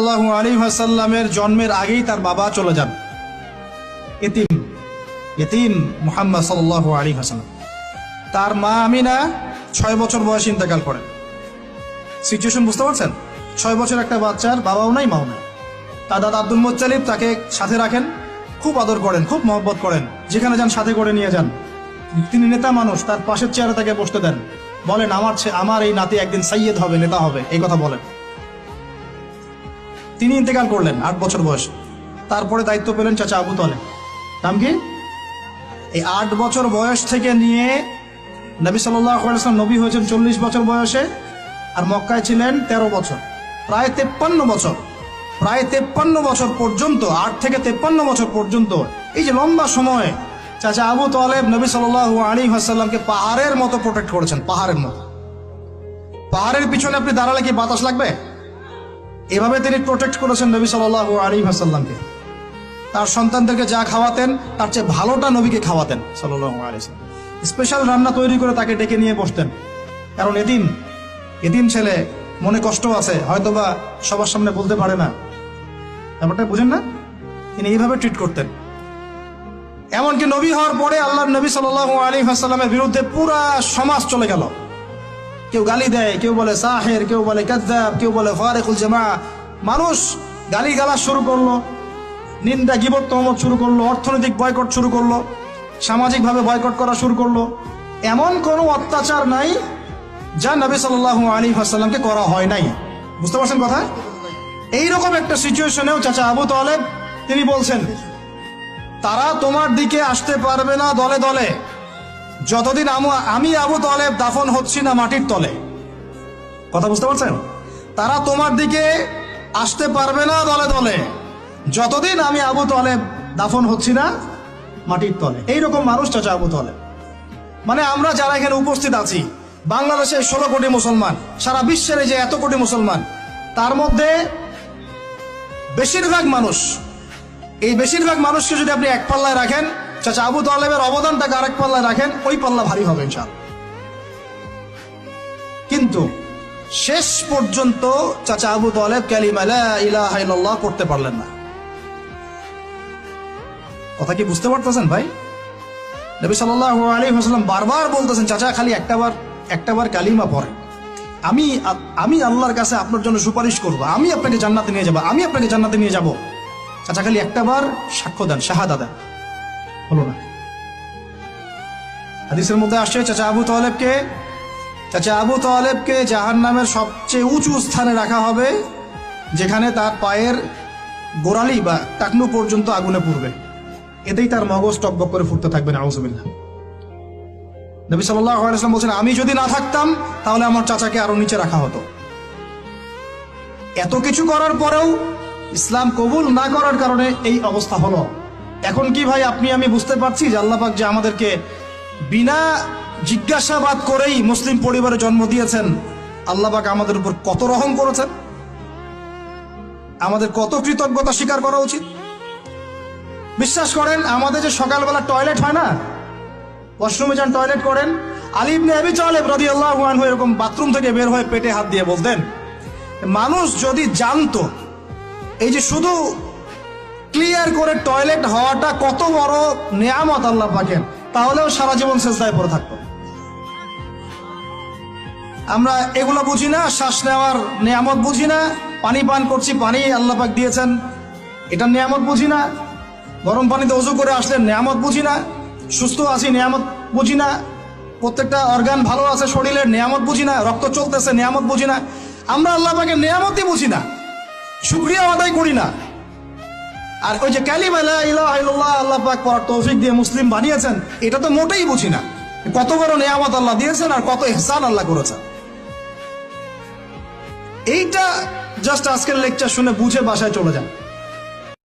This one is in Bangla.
সাল্লাল্লাহু আলাইহি ওয়াসাল্লামের জন্মের আগেই তার বাবা চলে যান, ইতিম মুহাম্মদ সাল্লাল্লাহু আলাইহি ওয়াসাল্লাম। তার মা আমিনা 6 বছর বয়সে ইন্তেকাল করেন। সিচুয়েশন বুঝতে পারছেন? 6 বছর একটা বাচ্চার বাবাও নাই মাও নাই। তার দাদা আব্দুল মুত্তালিব তাকে সাথে রাখেন, খুব আদর করেন, খুব মহব্বত করেন, যেখানে যান সাথে করে নিয়ে যান। তিনি নেতা মানুষ, তার পাশের চেয়ারে তাকে বসতে দেন, বলেন আমার এই নাতি একদিন সাইয়েদ হবে, নেতা হবে, এই কথা বলেন। তিনি ইন্তেকাল করলেন 8 বছর বয়সে। তারপরে দায়িত্ব পেলেন চাচা আবু তালেব। নাম কি? এই 8 বছর বয়স থেকে নিয়ে নবী সাল্লাল্লাহু আলাইহি ওয়াসাল্লাম নবী হয়েছেন 40 বছর বয়সে, আর মক্কায় ছিলেন 13 বছর, প্রায় 53 বছর। প্রায় 53 বছর পর্যন্ত, 8 থেকে 53 বছর পর্যন্ত, এই যে লম্বা সময় চাচা আবু তালেব নবী সাল্লাল্লাহু আলাইহি ওয়াসাল্লামকে পাহাড়ের মতো প্রোটেক্ট করেছেন, পাহাড়ের মতো। পাহাড়ের পিছনে আপনি দাঁড়ালে কি বাতাস লাগবে? এভাবে তিনি প্রোটেক্ট করেছেন নবী সাল্লাল্লাহু আলাইহি ওয়াসাল্লামকে। তার সন্তানদেরকে যা খাওয়াতেন তার চেয়ে ভালোটা নবীকে খাওয়াতেন সাল্লাল্লাহু আলাইহি ওয়াসাল্লাম। স্পেশাল রান্না তৈরি করে তাকে ডেকে নিয়ে বসতেন, কারণ এতিম ছেলে, মনে কষ্ট আছে, হয়তোবা সবার সামনে বলতে পারে না, ব্যাপারটা বুঝেন না? তিনি এইভাবে ট্রিট করতেন। এমনকি নবী হওয়ার পরে আল্লাহর নবী সাল্লাল্লাহু আলাইহি ওয়াসাল্লামের বিরুদ্ধে পুরা সমাজ চলে গেল। কেউ গালি দেয়, কেউ বলে সাহের, কেউ বলে কাযযাব, কেউ বলে ফারিকুল জামাআহ। মানুষ গালি গালাজ শুরু করলো, নিন্দা গীবত তহমত শুরু করলো, অর্থনৈতিক বয়কট শুরু করলো, সামাজিকভাবে বয়কট করা শুরু করলো। এমন কোনো অত্যাচার নাই যা নবী সাল্লাল্লাহু আলাইহি ওয়াসাল্লামকে করা হয় নাই। বুঝতে পারছেন কথা? এইরকম একটা সিচুয়েশনেও চাচা আবু তালেব তিনি বলছেন, তারা তোমার দিকে আসতে পারবে না দলে দলে যতদিন আমি আবু তালেব দাফন হচ্ছি না মাটির তলে। কথা বুঝতে পারছেন? তারা তোমার দিকে আসতে পারবে না দলে দলে যতদিন আমি আবু তালেব দাফন হচ্ছি না মাটির তলে। এইরকম মানুষ চাচা আবু তালেব। মানে আমরা যারা এখানে উপস্থিত আছি, বাংলাদেশে 16 কোটি মুসলমান, সারা বিশ্বের যে এত কোটি মুসলমান, তার মধ্যে বেশিরভাগ মানুষ, এই বেশিরভাগ মানুষকে যদি আপনি এক পাল্লায় রাখেন, চাচা আবু তালেবের অবদানটাকে আরেক পাল্লায় রাখেন, ওই পাল্লা ভারী হবে ইনশাআল্লাহ। কিন্তু শেষ পর্যন্ত চাচা আবু তালেব কালিমা লা ইলাহা ইল্লাল্লাহ করতে পারলেন না। কথা কি বুঝতে পারতেছেন ভাই? নবী সাল্লাল্লাহু আলাইহি ওয়াসাল্লাম বারবার বলতেছেন, চাচা খালি একটাবার কালিমা পড়েন, আমি আল্লাহর কাছে আপনার জন্য সুপারিশ করব, আমি আপনাকে জান্নাতে নিয়ে যাব, আমি আপনাকে জান্নাতে নিয়ে যাব। চাচা খালি একটাবার সাক্ষ্য দেন, শাহাদা দেন, হলো না। হাদিসের মধ্যে আসছে চাচা আবু তালেবকে জাহান্নামের সবচেয়ে উঁচু স্থানে রাখা হবে, যেখানে তার পায়ের গোড়ালি বা টাকনু পর্যন্ত আগুনে পুড়বে। এতেই তার মগজ টকবক করে ফুটতে থাকবে, নাউযুবিল্লাহ। নবী সাল্লাল্লাহু আলাইহি ওয়াসাল্লাম বলছেন, আমি যদি না থাকতাম তাহলে আমার চাচাকে আরো নিচে রাখা হতো। এত কিছু করার পরেও ইসলাম কবুল না করার কারণে এই অবস্থা হলো। এখন কি ভাই আপনি আমি বুঝতে পারছি যে আল্লাহ পাক যে আমাদেরকে বিনা জিজ্ঞাসাবাদ করেই মুসলিম পরিবারে জন্ম দিয়েছেন, আল্লাহ পাক আমাদের উপর কত রহম করেছেন, আমাদের কত কৃতজ্ঞতা স্বীকার করা উচিত। বিশ্বাস করেন, আমাদের যে সকালবেলা টয়লেট হয় না, ওয়াশরুমে যান টয়লেট করেন, আলী ইবনে আবি তালেব রাদিয়াল্লাহু আনহু এরকম বাথরুম থেকে বের হয়ে পেটে হাত দিয়ে বলতেন, মানুষ যদি জানতো এই যে শুধু ক্লিয়ার করে টয়লেট হওয়াটা কত বড় নেয়ামত আল্লাহ পাকের, তাহলেও সারা জীবন সেজদায় পড়ে থাকতো। আমরা এগুলো বুঝি না, শ্বাস নেওয়ার নেয়ামত বুঝি না, পানি পান করছি, পানি আল্লাহ পাক দিয়েছেন, এটা নেয়ামত বুঝি না, গরম পানিতে ওযু করে আসলেন নেয়ামত বুঝি না, সুস্থ আছি নেয়ামত বুঝি না, প্রত্যেকটা অর্গান ভালো আছে শরীরের নেয়ামত বুঝি না, রক্ত চলতেছে নেয়ামত বুঝি না। আমরা আল্লাহ পাকের নেয়ামতই বুঝি না, শুকরিয়া আদায় করি না। আর ওই যে কালিমা লা ইলাহা ইল্লাল্লাহ আল্লাহ পাক পড়ার তৌফিক দিয়ে মুসলিম বানিয়েছেন, এটা তো মোটেই বুঝি না। কত বড় নেয়ামত আল্লাহ দিয়েছেন আর কত ইহসান আল্লাহ করেছেন। এইটা জাস্ট আজকের লেকচার শুনে বুঝে বাসায় চলে যান।